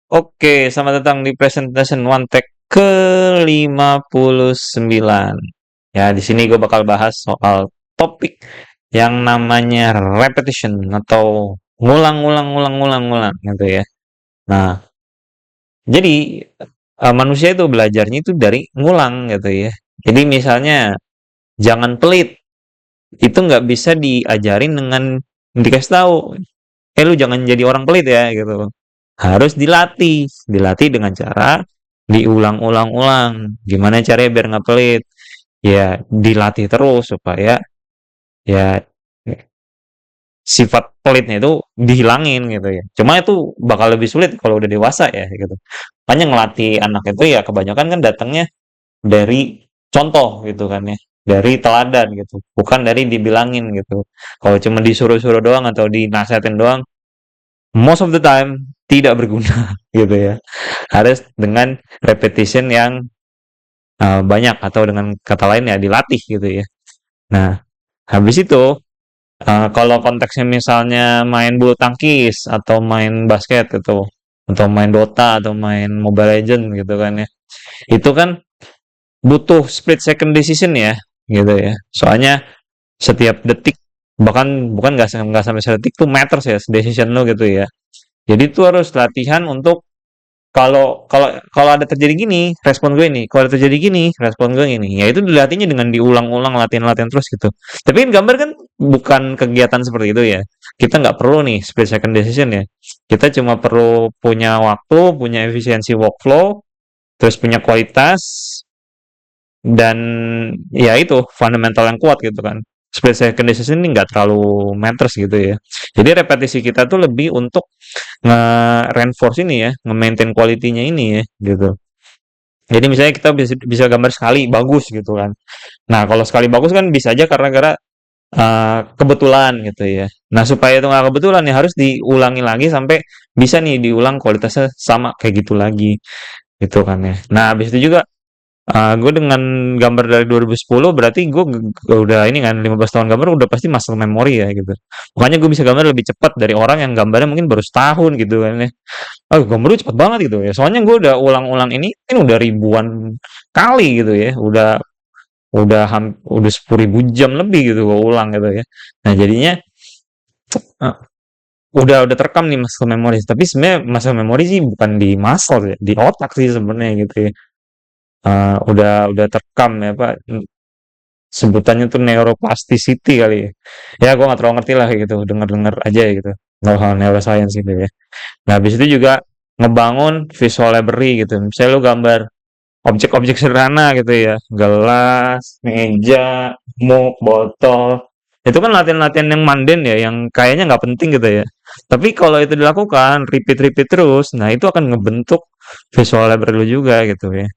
Oke, selamat datang di Presentation One Tech ke-59. Ya, di sini gue bakal bahas soal topik yang namanya repetition atau ngulang-ngulang gitu ya. Nah, jadi manusia itu belajarnya itu dari ngulang gitu ya. Jadi misalnya jangan pelit, itu nggak bisa diajarin dengan dikasih tahu, lu jangan jadi orang pelit ya gitu. Harus dilatih dengan cara diulang-ulang-ulang. Gimana caranya biar nggak pelit? Ya dilatih terus supaya ya sifat pelitnya itu dihilangin gitu ya. Cuma itu bakal lebih sulit kalau udah dewasa ya gitu. Makanya ngelatih anak itu ya kebanyakan kan datangnya dari contoh gitu kan ya. Dari teladan gitu, bukan dari dibilangin gitu. Kalau cuma disuruh-suruh doang atau dinasihatin doang, most of the time tidak berguna gitu ya. Harus dengan repetition yang banyak atau dengan kata lain ya dilatih gitu ya. Nah, habis itu kalau konteksnya misalnya main bulu tangkis atau main basket gitu atau main Dota atau main Mobile Legend gitu kan ya. Itu kan butuh split second decision ya gitu ya. Soalnya setiap detik bahkan bukan nggak sampai sedetik tuh matters ya decision lo gitu ya. Jadi itu harus latihan untuk kalau kalau kalau ada terjadi gini, respon gue ini. Kalau ada terjadi gini, respon gue ini. Ya itu dilatihnya dengan diulang-ulang, latihan-latihan terus gitu. Tapi kan gambar kan bukan kegiatan seperti itu ya. Kita nggak perlu nih split second decision ya. Kita cuma perlu punya waktu, punya efisiensi workflow, terus punya kualitas, dan ya itu fundamental yang kuat gitu kan. Split second decision ini nggak terlalu matters gitu ya. Jadi repetisi kita tuh lebih untuk nge-reinforce ini ya, nge-maintain quality-nya ini ya, gitu. Jadi misalnya kita bisa bisa gambar sekali bagus gitu kan. Nah, kalau sekali bagus kan bisa aja karena gara kebetulan gitu ya. Nah, supaya itu nggak kebetulan ya harus diulangi lagi sampai bisa nih diulang kualitasnya sama kayak gitu lagi gitu kan ya. Nah, habis itu juga gue dengan gambar dari 2010 berarti gue udah ini kan 15 tahun gambar udah pasti muscle memory ya gitu. Makanya gue bisa gambar lebih cepat dari orang yang gambarnya mungkin baru setahun gitu kan ya. Oh, gambar lu cepet banget gitu ya. Soalnya gue udah ulang-ulang ini udah ribuan kali gitu ya. Udah 10.000 jam lebih gitu gue ulang gitu ya. Nah jadinya eh, udah terekam nih muscle memory. Tapi sebenarnya muscle memory sih bukan di muscle ya, di otak sih sebenarnya gitu ya. Udah terekam ya Pak. Sebutannya tuh neuroplasticity kali ya. Ya gue nggak terlalu ngerti lah gitu. Dengar-dengar aja gitu. Nggak hal neuroscience gitu ya. Nah, habis itu juga ngebangun visual library gitu. Misalnya lu gambar objek-objek sederhana gitu ya, gelas, meja, mug, botol. Itu kan latihan-latihan yang manden ya, yang kayaknya nggak penting gitu ya. Tapi kalau itu dilakukan, repeat-repeat terus, nah itu akan ngebentuk visual library lu juga gitu ya.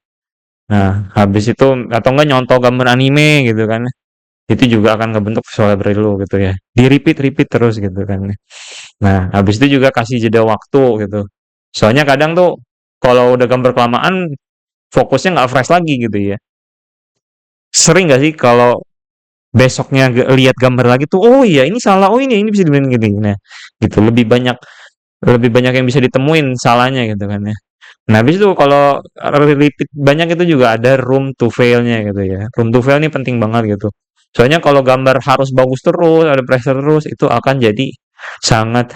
Nah, habis itu atau enggak nyontoh gambar anime gitu kan. Itu juga akan ngebentuk visual library lu gitu ya. Di repeat-repeat terus gitu kan. Nah, habis itu juga kasih jeda waktu gitu. Soalnya kadang tuh kalau udah gambar kelamaan fokusnya nggak fresh lagi gitu ya. Sering nggak sih kalau besoknya lihat gambar lagi tuh, oh iya ini salah, oh ini bisa dibilang gini. Nah, gitu lebih banyak yang bisa ditemuin salahnya gitu kan ya. Nah, habis itu kalau repeat banyak itu juga ada room to fail-nya gitu ya. Room to fail ini penting banget gitu. Soalnya kalau gambar harus bagus terus, ada pressure terus, itu akan jadi sangat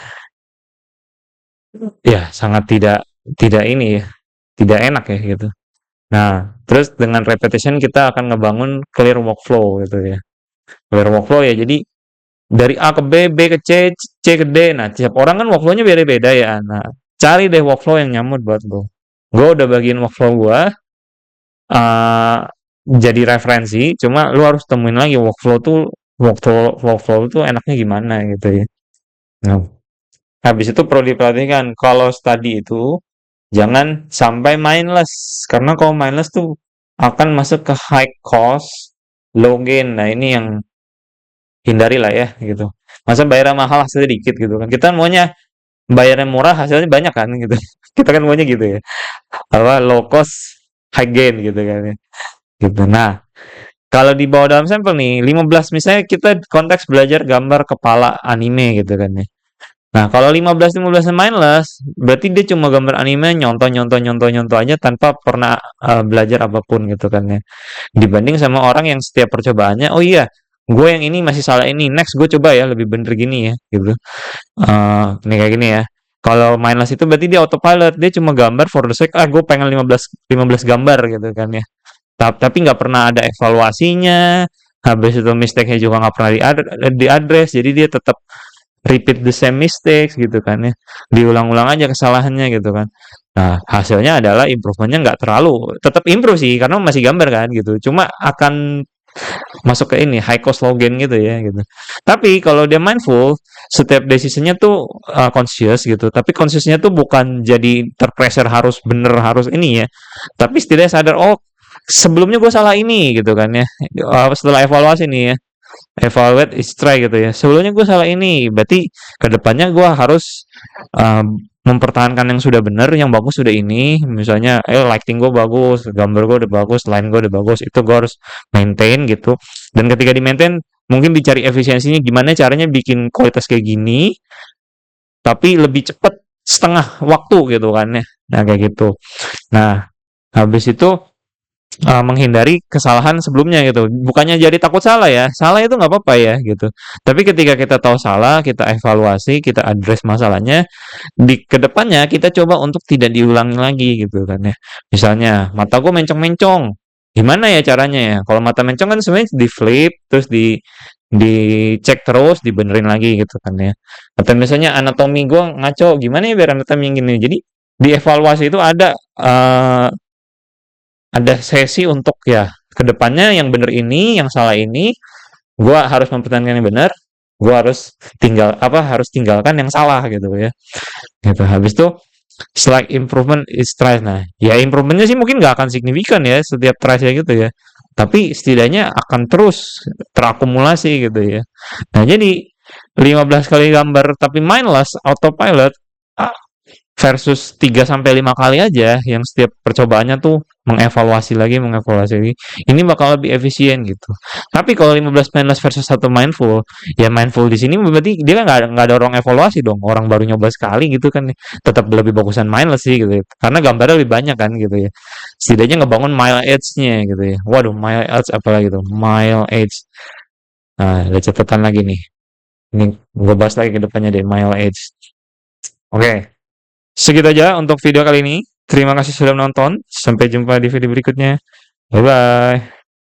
sangat tidak tidak ini ya, tidak enak ya gitu. Nah, terus dengan repetition kita akan ngebangun clear workflow gitu ya. Clear workflow ya, jadi dari A ke B, B ke C, C ke D. Nah, tiap orang kan workflow-nya beda-beda ya. Nah, cari deh workflow yang nyamuk buat lo. Gue udah bagiin workflow gue uh, jadi referensi, cuma lu harus temuin lagi workflow tuh enaknya gimana gitu ya. Nah, habis itu perlu diperhatikan kalau study itu jangan sampai mindless karena kalau mindless tuh akan masuk ke high cost, low gain. Nah, ini yang hindari lah ya gitu. Masa bayar mahal hasilnya dikit gitu kan. Kita maunya bayarnya murah hasilnya banyak kan gitu. Kita kan maunya gitu ya. Apa low cost high gain gitu kan ya. Gitu. Nah, kalau dibawa dalam sampel nih 15 misalnya kita konteks belajar gambar kepala anime gitu kan ya. Nah, kalau 15-15 mindless, berarti dia cuma gambar anime nyontoh nyontoh nyontoh nyontoh aja tanpa pernah belajar apapun gitu kan ya. Dibanding sama orang yang setiap percobaannya, oh iya, gue yang ini masih salah ini, next gue coba ya lebih bener gini ya gitu. Ini kayak gini ya. Kalau mindless itu berarti dia autopilot, dia cuma gambar for the sake, gue pengen 15 gambar gitu kan ya. Tapi nggak pernah ada evaluasinya, habis itu mistake-nya juga nggak pernah diadres, jadi dia tetap repeat the same mistakes gitu kan ya. Diulang-ulang aja kesalahannya gitu kan. Nah, hasilnya adalah improvementnya nggak terlalu, tetap improve sih karena masih gambar kan gitu. Cuma akan masuk ke ini high cost low gain gitu ya gitu. Tapi kalau dia mindful, setiap decisionnya tuh conscious gitu. Tapi consciousnya tuh bukan jadi terpressure harus bener harus ini ya. Tapi setidaknya sadar, oh sebelumnya gue salah ini gitu kan ya. Setelah evaluasi nih ya, evaluate is try gitu ya. Sebelumnya gue salah ini, berarti kedepannya gue harus mempertahankan yang sudah benar, yang bagus sudah ini. Misalnya, lighting gue bagus, gambar gue udah bagus, line gue udah bagus, itu gue harus maintain gitu. Dan ketika di maintain, mungkin dicari efisiensinya gimana caranya bikin kualitas kayak gini, tapi lebih cepat setengah waktu gitu kan ya. Nah kayak gitu. Nah habis itu menghindari kesalahan sebelumnya gitu. Bukannya jadi takut salah ya, salah itu nggak apa-apa ya gitu. Tapi ketika kita tahu salah, kita evaluasi, kita address masalahnya, di kedepannya kita coba untuk tidak diulangi lagi gitu kan ya. Misalnya mata gue mencong-mencong, gimana ya caranya ya? Kalau mata mencong kan sebenarnya di flip, terus dicek terus, dibenerin lagi gitu kan ya. Atau misalnya anatomi gue ngaco, gimana ya biar anatomi yang gini? Jadi di evaluasi itu ada sesi untuk ya kedepannya yang bener ini, yang salah ini, gua harus mempertahankan yang benar, gua harus tinggalkan yang salah gitu ya. Gitu. Habis itu slight improvement is try. Nah, ya improvementnya sih mungkin nggak akan signifikan ya setiap try ya gitu ya. Tapi setidaknya akan terus terakumulasi gitu ya. Nah, jadi 15 kali gambar tapi mindless autopilot ah, versus 3 sampai 5 kali aja yang setiap percobaannya tuh mengevaluasi lagi. Ini bakal lebih efisien gitu. Tapi kalau 15 mindless versus satu mindful, ya mindful di sini berarti dia kan nggak ada orang evaluasi dong. Orang baru nyoba sekali gitu kan. Tetap lebih bagusan mindless sih gitu ya. Karena gambarnya lebih banyak kan gitu ya. Setidaknya ngebangun mile edge-nya gitu ya. Waduh, mile edge apa lagi tuh? Mile edge. Nah, ada catatan lagi nih. Ini gue bahas lagi ke depannya deh, mile edge. Oke. Segitu aja untuk video kali ini. Terima kasih sudah menonton. Sampai jumpa di video berikutnya. Bye bye.